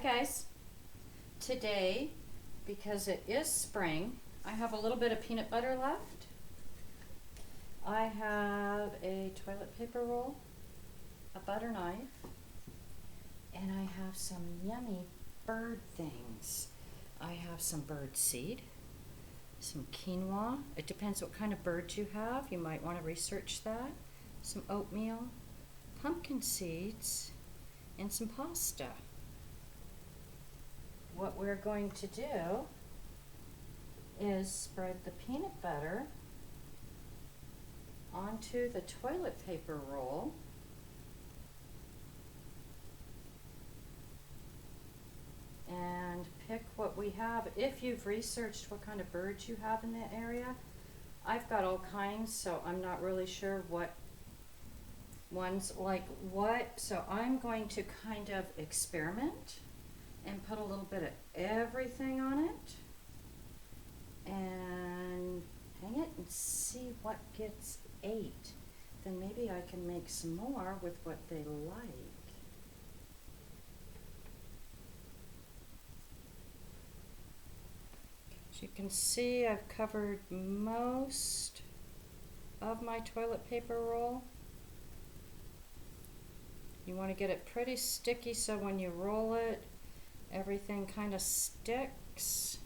Hi guys. Today, because it is spring, I have a little bit of peanut butter left. I have a toilet paper roll, a butter knife, and I have some yummy bird things. I have some bird seed, some quinoa. It depends what kind of bird you have. You might want to research that. Some oatmeal, pumpkin seeds, and some pasta. What we're going to do is spread the peanut butter onto the toilet paper roll and pick what we have. If you've researched what kind of birds you have in that area, I've got all kinds, so I'm not really sure what ones like what. So I'm going to kind of experiment and put a little bit of everything on it and hang it and see what gets ate. Then maybe I can make some more with what they like. As you can see, I've covered most of my toilet paper roll. You want to get it pretty sticky so when you roll it, everything kind of sticks.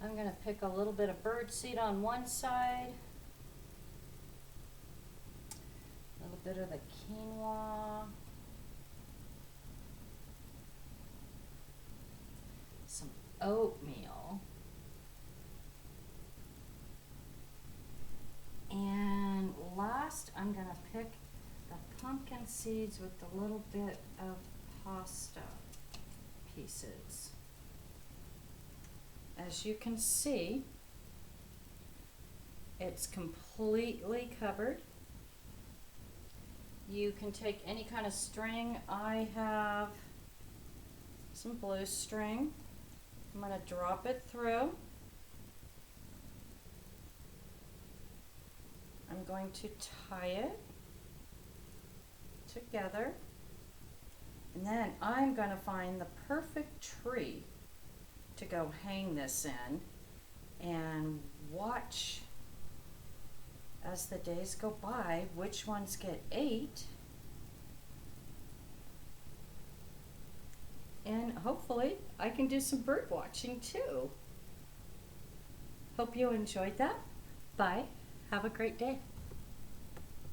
I'm going to pick a little bit of bird seed on one side, a little bit of the quinoa, some oatmeal, and last I'm going to pick the pumpkin seeds with a little bit of pasta pieces. As you can see, it's completely covered. You can take any kind of string. I have some blue string. I'm going to drop it through. I'm going to tie it together, and then I'm going to find the perfect tree to go hang this in and watch as the days go by which ones get ate, and hopefully I can do some bird watching too. Hope you enjoyed that. Bye. Have a great day.